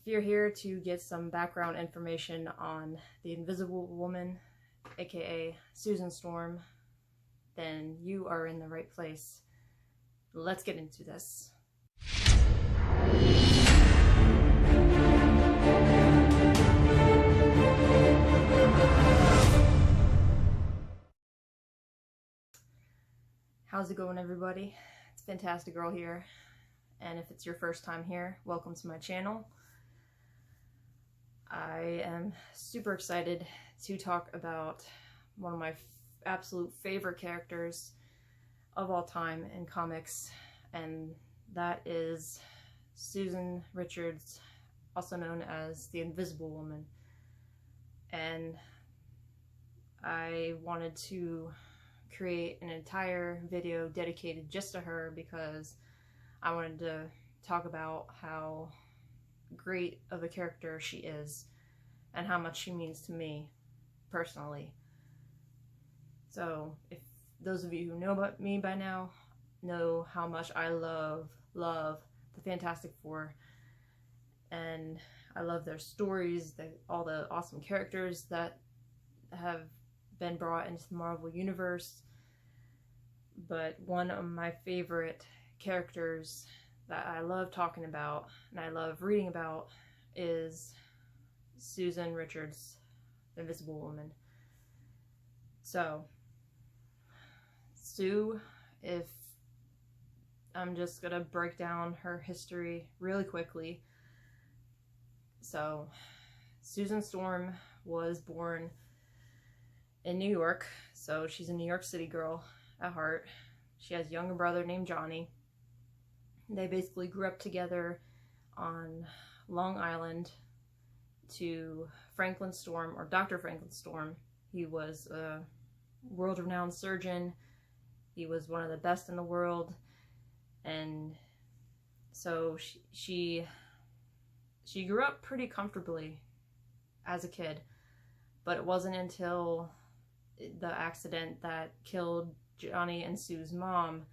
If you're here to get some background information on the Invisible Woman, aka Susan Storm, then you are in the right place. Let's get into this. How's it going, everybody? It's Fantastic Girl here, and if it's your first time here, welcome to my channel. I am super excited to talk about one of my absolute favorite characters of all time in comics, and that is Susan Richards, also known as the Invisible Woman. And I wanted to create an entire video dedicated just to her because I wanted to talk about how great of a character she is and how much she means to me personally. So if those of you who know about me by now know how much I love the Fantastic Four, and I love their stories, all the awesome characters that have been brought into the Marvel Universe. But one of my favorite characters that I love talking about and I love reading about is Susan Richards, the Invisible Woman. So, Sue, if I'm just gonna break down her history really quickly. So, Susan Storm was born in New York, so she's a New York City girl at heart. She has a younger brother named Johnny. They basically grew up together on Long Island to Franklin Storm, or Dr. Franklin Storm. He was a world-renowned surgeon. He was one of the best in the world, and so she grew up pretty comfortably as a kid, but it wasn't until the accident that killed Johnny and Sue's mom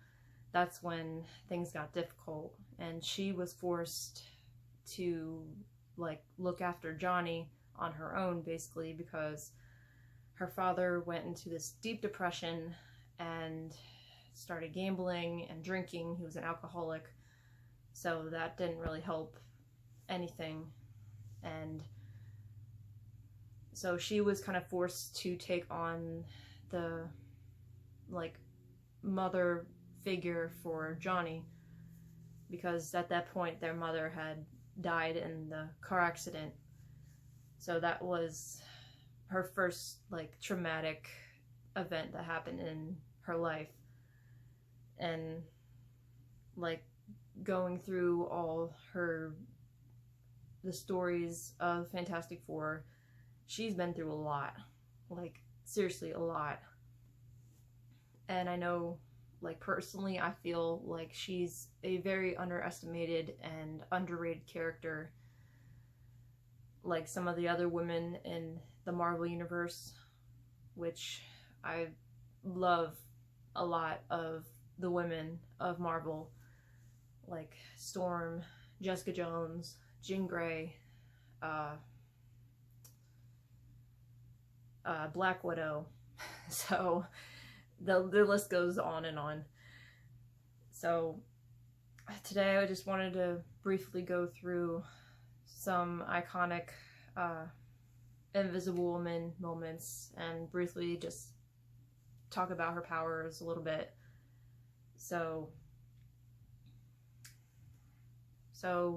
that's when things got difficult, and she was forced to look after Johnny on her own, basically, because her father went into this deep depression and started gambling and drinking. He was an alcoholic, so that didn't really help anything, and so she was kind of forced to take on the mother figure for Johnny, because at that point their mother had died in the car accident. So that was her first traumatic event that happened in her life, and going through all the stories of Fantastic Four, she's been through a lot, seriously a lot. And I know, personally, I feel like she's a very underestimated and underrated character, like some of the other women in the Marvel Universe, which I love a lot of the women of Marvel, like Storm, Jessica Jones, Jean Grey, Black Widow. So the list goes on and on. So today I just wanted to briefly go through some iconic Invisible Woman moments and briefly just talk about her powers a little bit. So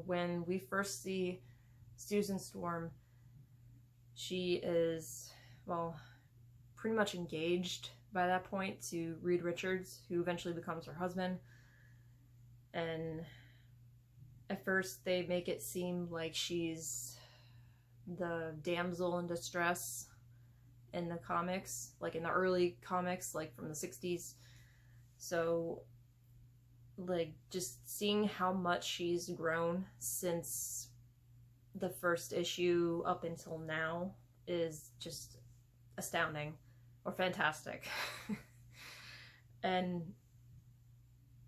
when we first see Susan Storm, she is, well, pretty much engaged by that point to Reed Richards, who eventually becomes her husband. And at first they make it seem like she's the damsel in distress in the comics, in the early comics, from the 60s. So just seeing how much she's grown since the first issue up until now is just astounding, or fantastic. And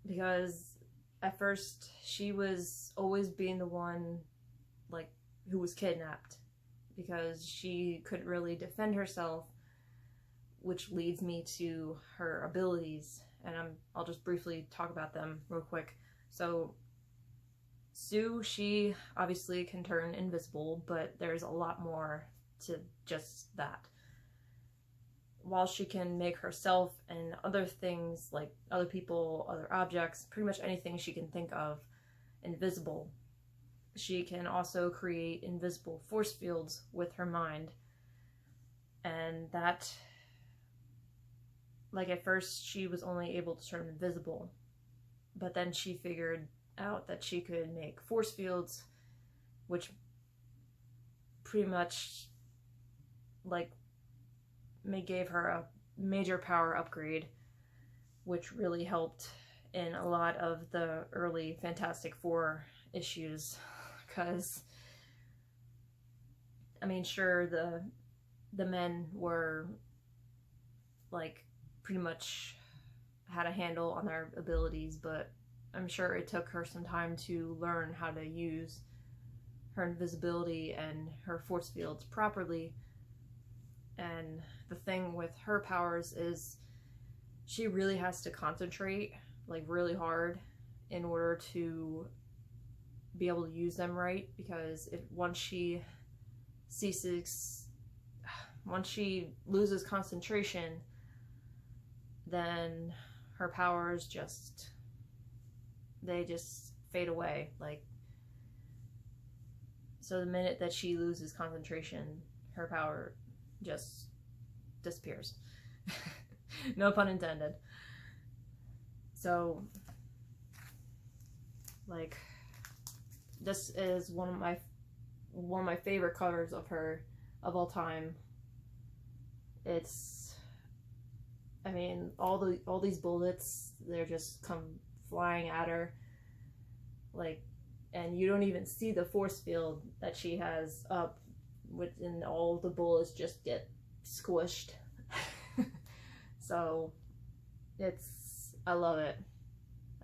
because at first she was always being the one who was kidnapped because she couldn't really defend herself, which leads me to her abilities, and I'll just briefly talk about them real quick. So Sue, she obviously can turn invisible, but there's a lot more to just that. While she can make herself and other things, like other people, other objects, pretty much anything she can think of, invisible, she can also create invisible force fields with her mind. And that, like, at first she was only able to turn invisible, but then she figured out that she could make force fields, which pretty much, like, gave her a major power upgrade, which really helped in a lot of the early Fantastic Four issues, because, I mean, sure, the men were, like, pretty much had a handle on their abilities, but I'm sure it took her some time to learn how to use her invisibility and her force fields properly. And the thing with her powers is she really has to concentrate, like, really hard in order to be able to use them right, because once she loses concentration, then her powers just fade away. Like, so the minute that she loses concentration, her power just disappears. No pun intended. So, like, this is one of my favorite covers of her of all time. It's, I mean, all these bullets, they're just come flying at her, like, and you don't even see the force field that she has up, and all the bullets just get squished. So I love it.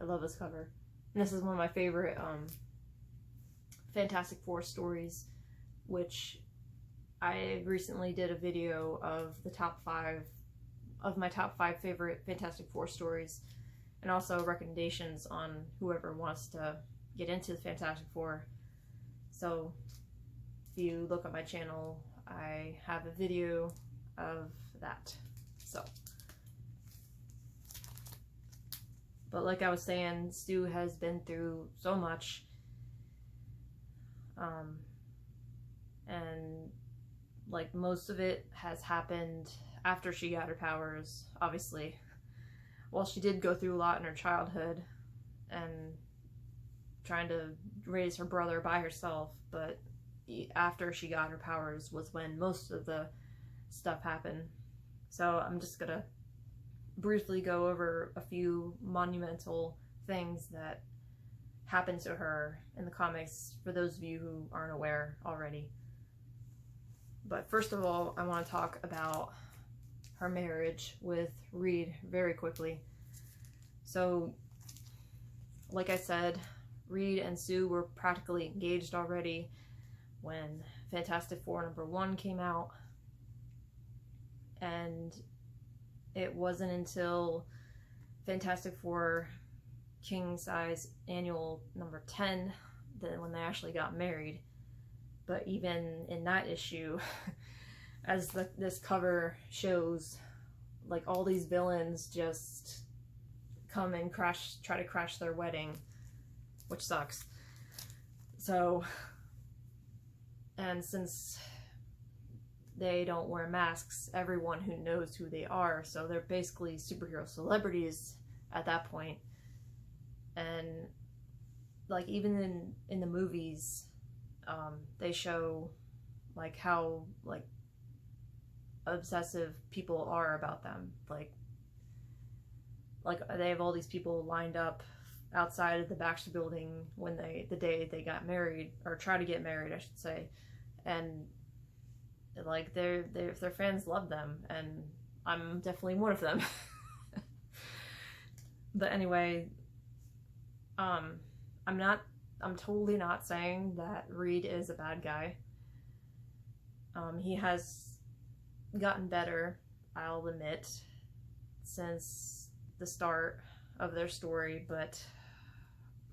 I love this cover. And this is one of my favorite Fantastic Four stories, which I recently did a video of my top 5 favorite Fantastic Four stories, and also recommendations on whoever wants to get into the Fantastic Four. So if you look at my channel, I have a video of that. So, but like I was saying, Stu has been through so much, and like most of it has happened after she got her powers, obviously. Well, she did go through a lot in her childhood and trying to raise her brother by herself, but after she got her powers was when most of the stuff happened. So I'm just gonna briefly go over a few monumental things that happened to her in the comics for those of you who aren't aware already. But first of all, I want to talk about her marriage with Reed very quickly. So, like I said, Reed and Sue were practically engaged already when Fantastic Four #1 came out, and it wasn't until Fantastic Four King Size Annual #10 that when they actually got married. But even in that issue, as this cover shows, like, all these villains just come and try to crash their wedding, which sucks. So, and since they don't wear masks, everyone who knows who they are, so they're basically superhero celebrities at that point. And like, even in the movies, they show like how like obsessive people are about them. Like they have all these people lined up outside of the Baxter building when the day they got married, or try to get married, I should say, and like their fans love them, and I'm definitely one of them. But anyway, I'm not I'm totally not saying that Reed is a bad guy. He has gotten better, I'll admit, since the start of their story, but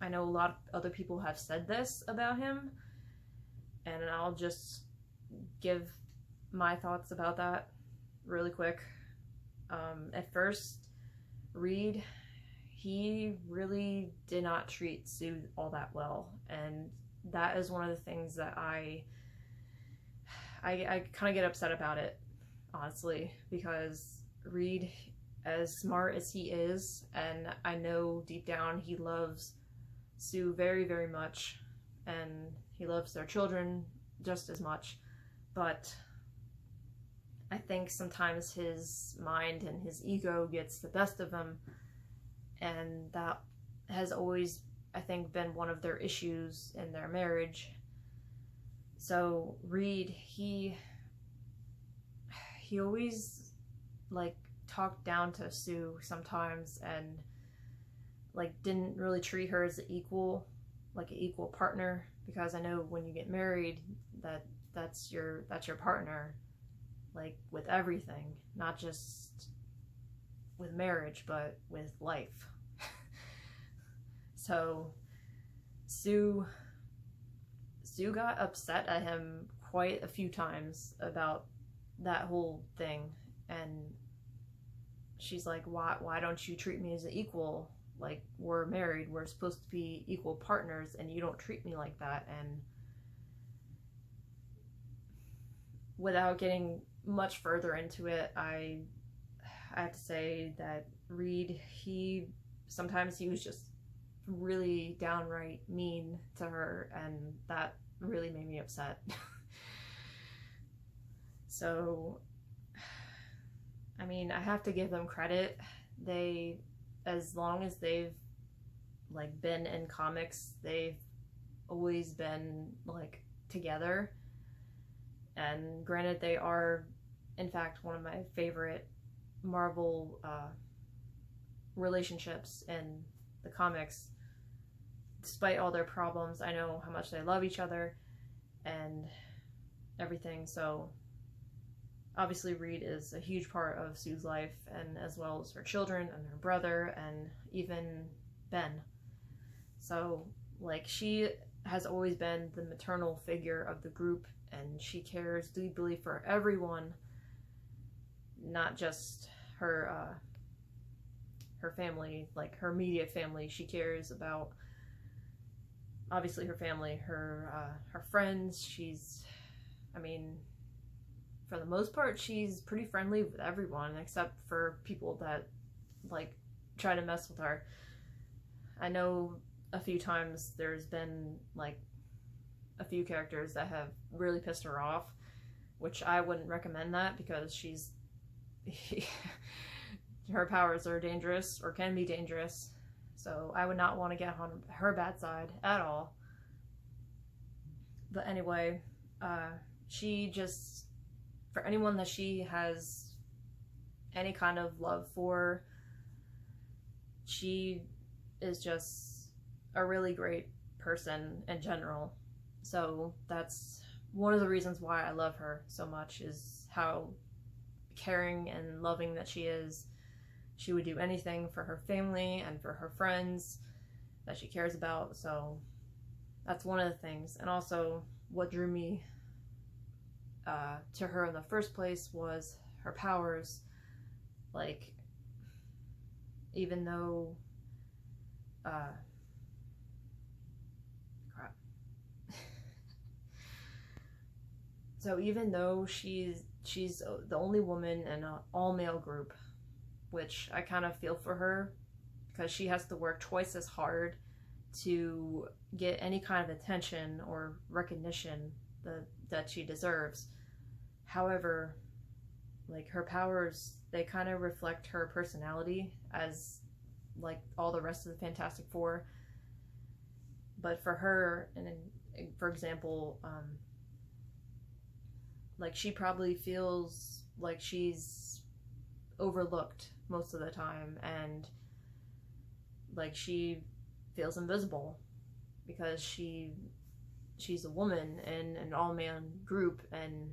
I know a lot of other people have said this about him, and I'll just give my thoughts about that really quick. At first, Reed, he really did not treat Sue all that well, and that is one of the things that I kind of get upset about it, honestly, because Reed, as smart as he is, and I know deep down he loves Sue very, very much, and he loves their children just as much, but I think sometimes his mind and his ego gets the best of him, and that has always, I think, been one of their issues in their marriage. So Reed, he always like talked down to Sue sometimes, and like didn't really treat her as an equal partner, because I know when you get married, that's your partner, like with everything, not just with marriage, but with life. So Sue got upset at him quite a few times about that whole thing, and she's like, why don't you treat me as an equal? Like, we're married, we're supposed to be equal partners, and you don't treat me like that. And without getting much further into it, I have to say that Reed, sometimes he was just really downright mean to her, and that really made me upset. So, I mean, I have to give them credit. As long as they've like been in comics, they've always been like together. And granted, they are in fact one of my favorite Marvel relationships in the comics. Despite all their problems, I know how much they love each other and everything. So obviously Reed is a huge part of Sue's life, and as well as her children and her brother and even Ben. So like, she has always been the maternal figure of the group, and she cares deeply for everyone, not just her family, like her immediate family. She cares about obviously her family, her friends. I mean, for the most part, she's pretty friendly with everyone, except for people that like try to mess with her. I know a few times there's been like a few characters that have really pissed her off, which I wouldn't recommend that, because her powers are dangerous, or can be dangerous. So I would not want to get on her bad side at all. But anyway, she just, for anyone that she has any kind of love for, she is just a really great person in general. So that's one of the reasons why I love her so much, is how caring and loving that she is. She would do anything for her family and for her friends that she cares about. So that's one of the things. And also what drew me to her in the first place was her powers. Like, even though so even though she's the only woman in an all-male group, which I kind of feel for her, because she has to work twice as hard to get any kind of attention or recognition that she deserves. However, like, her powers, they kind of reflect her personality as like all the rest of the Fantastic Four. But for her, and for example, like, she probably feels like she's overlooked most of the time, and like she feels invisible. because she's a woman in an all-man group, and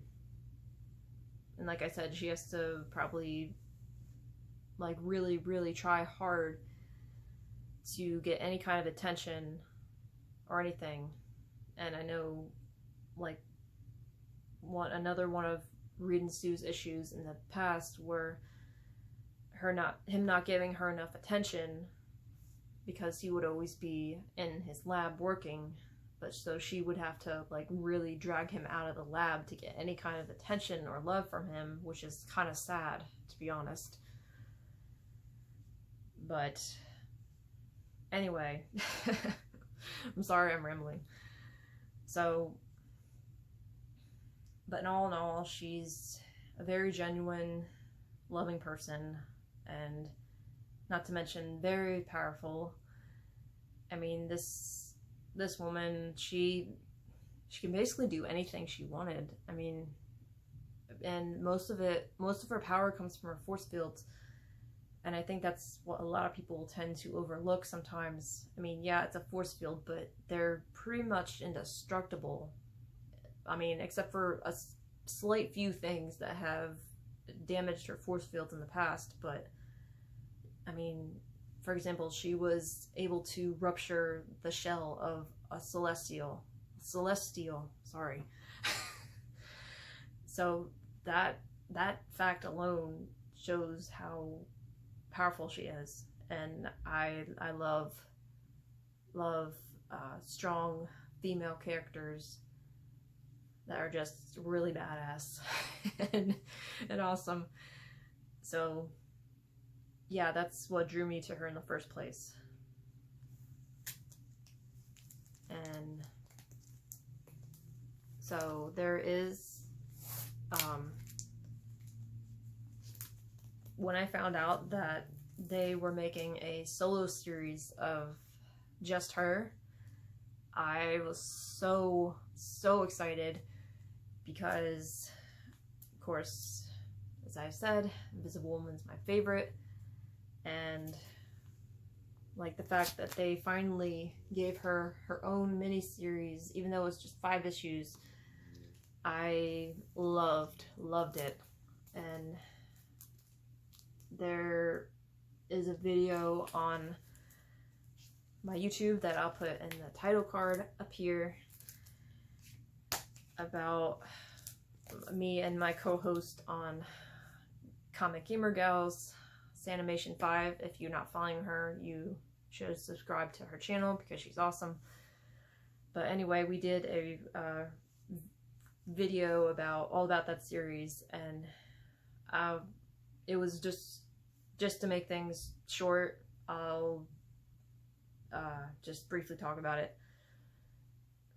like I said, she has to probably like really, really try hard to get any kind of attention or anything. And I know, like, another one of Reed and Sue's issues in the past were him not giving her enough attention, because he would always be in his lab working, but so she would have to like really drag him out of the lab to get any kind of attention or love from him, which is kind of sad, to be honest. But anyway, I'm sorry I'm rambling. So, but in all, she's a very genuine, loving person, and not to mention very powerful. I mean, this woman, she can basically do anything she wanted. I mean, and most of her power comes from her force fields. And I think that's what a lot of people tend to overlook sometimes. I mean, yeah, it's a force field, but they're pretty much indestructible. I mean, except for a slight few things that have damaged her force fields in the past. But, I mean, for example, she was able to rupture the shell of a celestial, sorry. So that fact alone shows how powerful she is, and I love strong female characters that are just really badass and awesome. So yeah, that's what drew me to her in the first place. And so there is, when I found out that they were making a solo series of just her, I was so excited, because, of course, as I said, Invisible Woman's my favorite, and like the fact that they finally gave her her own miniseries, even though it was just 5 issues, I loved it. And there is a video on my YouTube that I'll put in the title card up here about me and my co-host on Comic Gamer Gals, Sanimation 5. If you're not following her, you should subscribe to her channel because she's awesome. But anyway, we did a video all about that series, and it was just to make things short, I'll just briefly talk about it.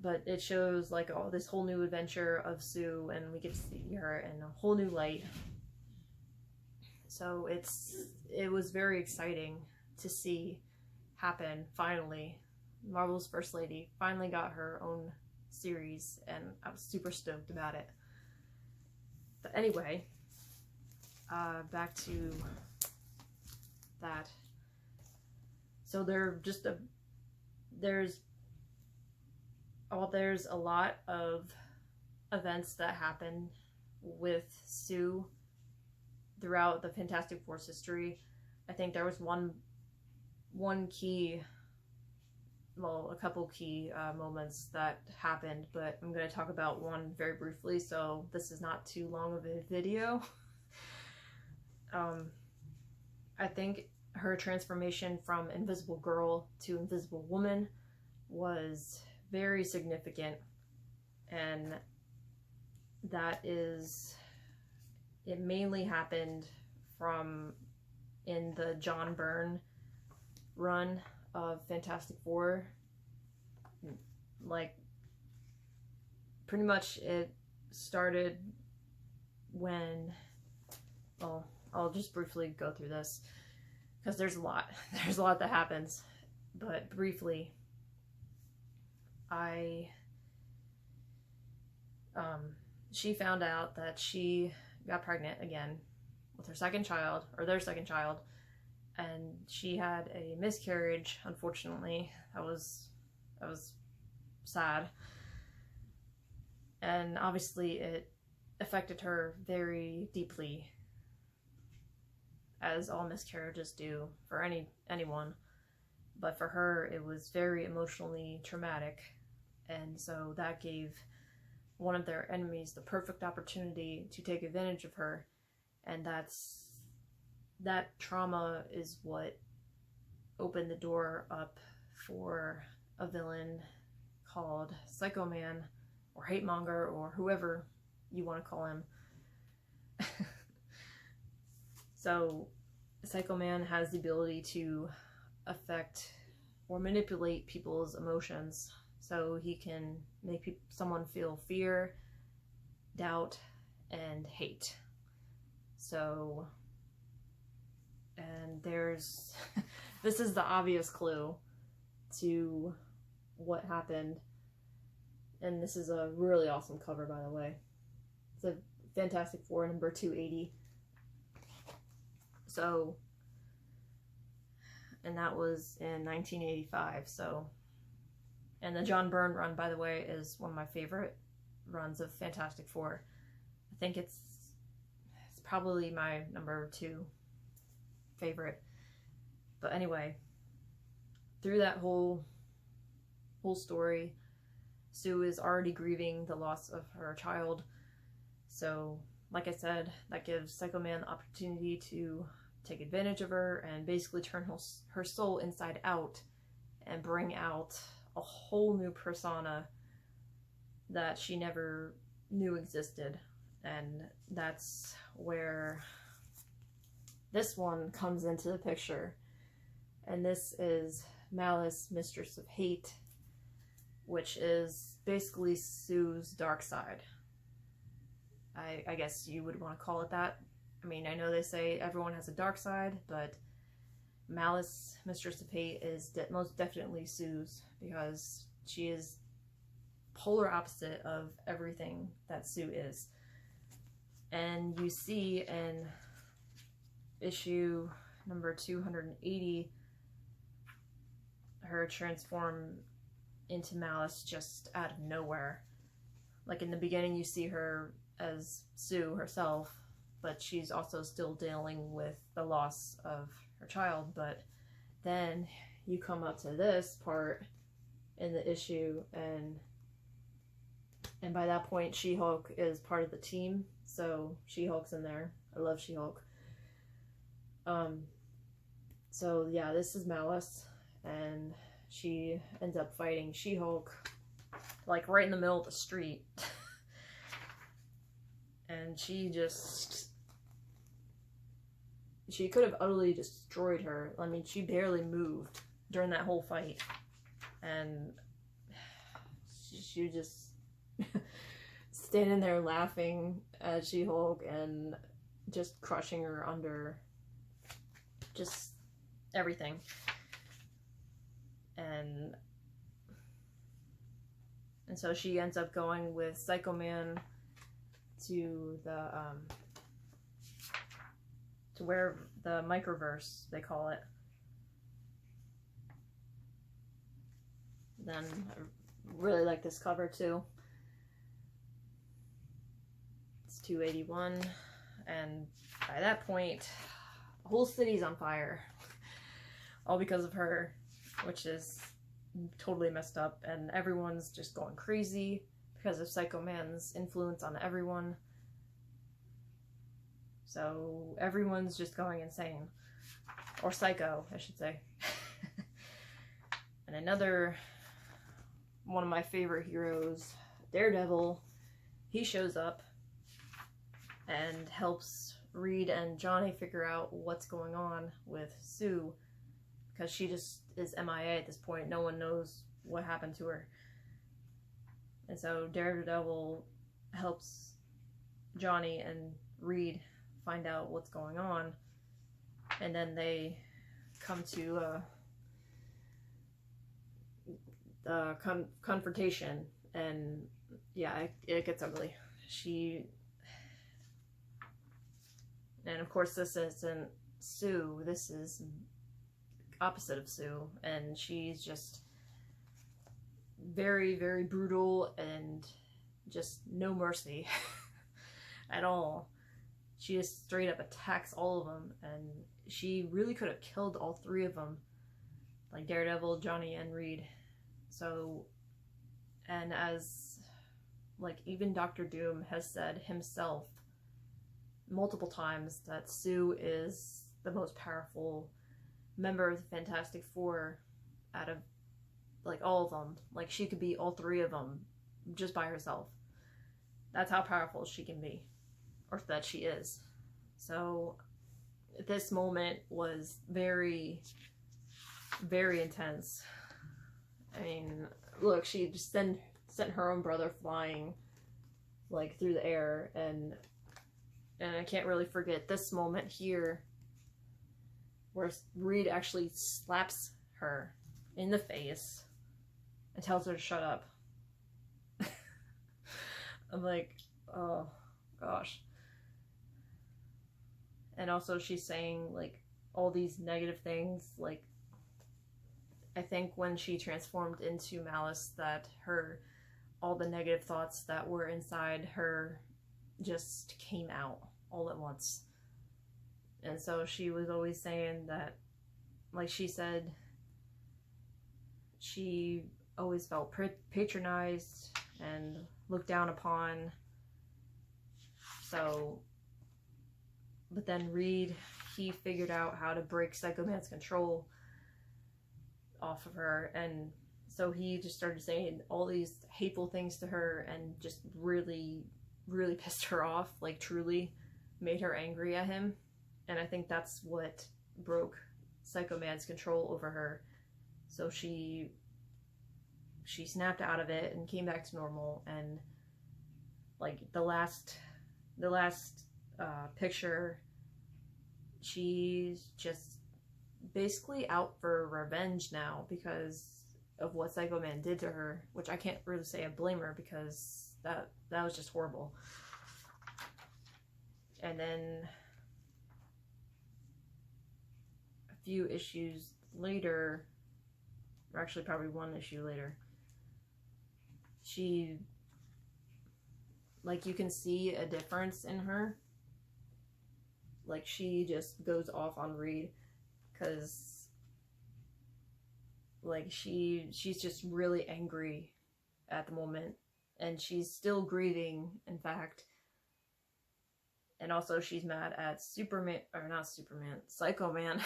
But it shows like this whole new adventure of Sue, and we get to see her in a whole new light. So it was very exciting to see happen finally. Marvel's First Lady finally got her own series, and I was super stoked about it. But anyway, back to that. So there's a lot of events that happen with Sue throughout the Fantastic Four's history. I think there was one key, well, a couple key moments that happened, but I'm going to talk about one very briefly, so this is not too long of a video. I think her transformation from Invisible Girl to Invisible Woman was very significant, and it mainly happened in the John Byrne run of Fantastic Four. Like, pretty much it started when, well, I'll just briefly go through this because there's a lot that happens, but briefly, she found out that she got pregnant again with her second child, or their second child, and she had a miscarriage, unfortunately. That was sad. And obviously it affected her very deeply, as all miscarriages do for anyone. But for her, it was very emotionally traumatic. And so that gave one of their enemies the perfect opportunity to take advantage of her. And that trauma is what opened the door up for a villain called Psycho Man, or Hate Monger, or whoever you want to call him. So Psycho Man has the ability to affect or manipulate people's emotions. So he can make someone feel fear, doubt, and hate. So, and there's, this is the obvious clue to what happened. And this is a really awesome cover, by the way. It's a Fantastic Four number 280. So, and that was in 1985, so, and the John Byrne run, by the way, is one of my favorite runs of Fantastic Four. I think it's probably my number 2 favorite. But anyway, through that whole story, Sue is already grieving the loss of her child. So, like I said, that gives Psycho Man the opportunity to take advantage of her and basically turn her soul inside out and bring out a whole new persona that she never knew existed. And that's where this one comes into the picture. And this is Malice, Mistress of Hate, which is basically Sue's dark side. I guess you would want to call it that. I mean, I know they say everyone has a dark side, but Malice, Mistress of Hate is most definitely Sue's, because she is polar opposite of everything that Sue is. And you see in issue number 280 her transform into Malice just out of nowhere. Like in the beginning you see her as Sue herself, but she's also still dealing with the loss of her child. But then you come up to this part in the issue, and by that point She-Hulk is part of the team, so She-Hulk's in there. I love She-Hulk. So yeah, this is Malice, and she ends up fighting She-Hulk like right in the middle of the street. And she could have utterly destroyed her. I mean, she barely moved during that whole fight. And she just standing there laughing at She-Hulk and just crushing her under just everything. And so she ends up going with Psycho Man to the to where the microverse, they call it. Then I really like this cover too. It's 281, and by that point the whole city's on fire, all because of her, which is totally messed up, and everyone's just going crazy because of Psycho Man's influence on everyone. So everyone's just going insane. Or psycho, I should say. And another one of my favorite heroes, Daredevil, he shows up and helps Reed and Johnny figure out what's going on with Sue, because she just is MIA at this point. No one knows what happened to her. And so Daredevil helps Johnny and Reed find out what's going on, and then they come to confrontation, and yeah, it gets ugly. And of course this isn't Sue, this is opposite of Sue, and she's just very, very brutal and just no mercy at all. She just straight up attacks all of them, and she really could have killed all three of them, like Daredevil, Johnny, and Reed. So, and as like even Dr. Doom has said himself multiple times that Sue is the most powerful member of the Fantastic Four out of like all of them. Like she could be all three of them just by herself. That's how powerful she can be, or that she is. So this moment was very, very intense. I mean, look, she just sent her own brother flying like through the air, and I can't really forget this moment here where Reed actually slaps her in the face and tells her to shut up. I'm like, oh gosh. And also she's saying like all these negative things. Like, I think when she transformed into Malice, that all the negative thoughts that were inside her just came out all at once. And so she was always saying that, like she said, she always felt patronized and looked down upon. So, but then Reed, he figured out how to break Psycho Man's control off of her, and so he just started saying all these hateful things to her and just really, really pissed her off, like truly made her angry at him. And I think that's what broke Psycho Man's control over her. So she snapped out of it and came back to normal. And like the last picture, she's just basically out for revenge now because of what Psycho Man did to her, which I can't really say I blame her, because that was just horrible. And then a few issues later, or actually probably one issue later, she, like, you can see a difference in her. Like, she just goes off on Reed because, like, she's just really angry at the moment, and she's still grieving, in fact. And also she's mad at Psycho Man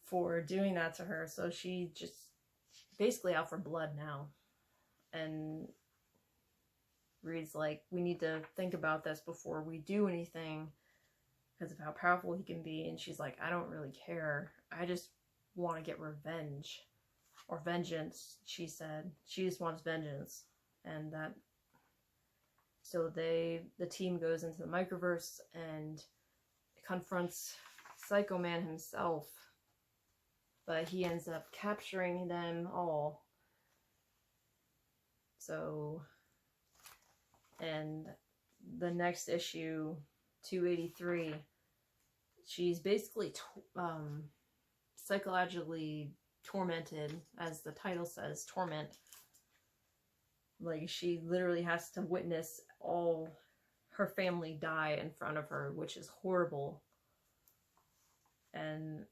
for doing that to her. So she just basically out for blood now. And Reed's like, we need to think about this before we do anything because of how powerful he can be. And she's like, I don't really care. I just want to get revenge. Or vengeance, she said. She just wants vengeance. And that... So the team goes into the microverse and confronts Psycho Man himself. But he ends up capturing them all. So... And the next issue, 283, she's basically psychologically tormented, as the title says, torment. Like, she literally has to witness all her family die in front of her, which is horrible. And,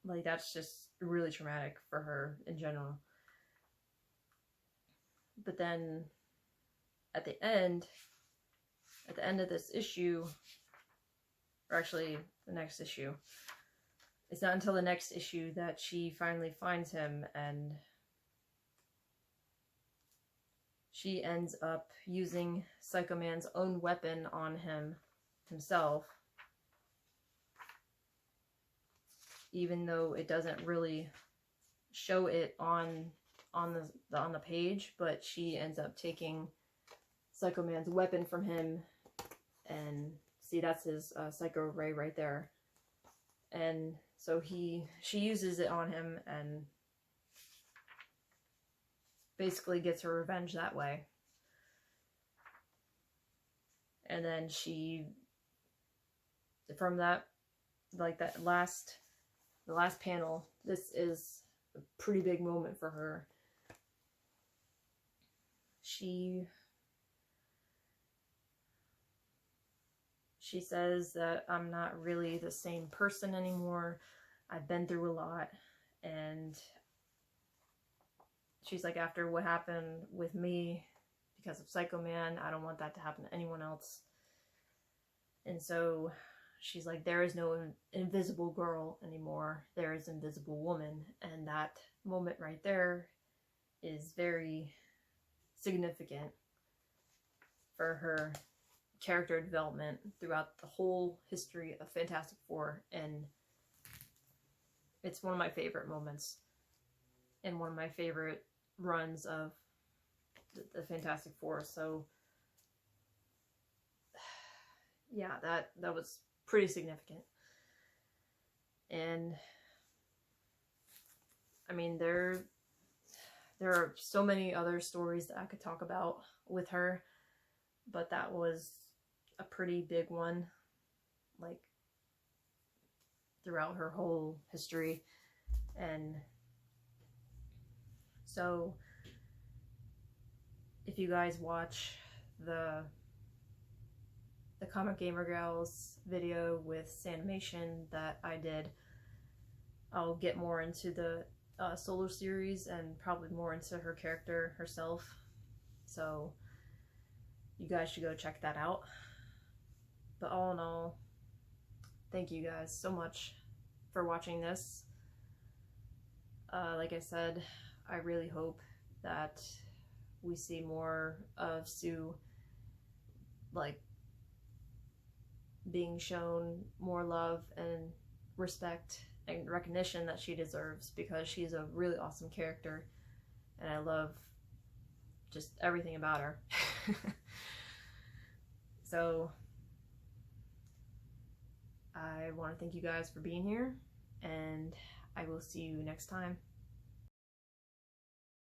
like, that's just really traumatic for her in general. But then, at the end of this issue, or actually the next issue, it's not until the next issue that she finally finds him, and she ends up using Psycho Man's own weapon on himself, even though it doesn't really show it on the page, but she ends up taking Psycho Man's weapon from him, and see, that's his Psycho Ray right there. And so she uses it on him and basically gets her revenge that way. And then she, from that, like the last panel, this is a pretty big moment for her. She says that I'm not really the same person anymore. I've been through a lot, and she's like, after what happened with me because of Psycho Man, I don't want that to happen to anyone else. And so she's like, there is no invisible girl anymore. There is invisible woman. And that moment right there is very significant for her character development throughout the whole history of Fantastic Four. And it's one of my favorite moments and one of my favorite runs of the Fantastic Four. So yeah, that was pretty significant. And I mean, there are so many other stories that I could talk about with her, but that was a pretty big one, like throughout her whole history. And so if you guys watch the Comic Gamer Gals video with Sanimation that I did, I'll get more into the solo series and probably more into her character herself. So you guys should go check that out. But all in all, thank you guys so much for watching this. Like I said, I really hope that we see more of Sue, like, being shown more love and respect and recognition that she deserves, because she's a really awesome character and I love just everything about her. So I want to thank you guys for being here, and I will see you next time.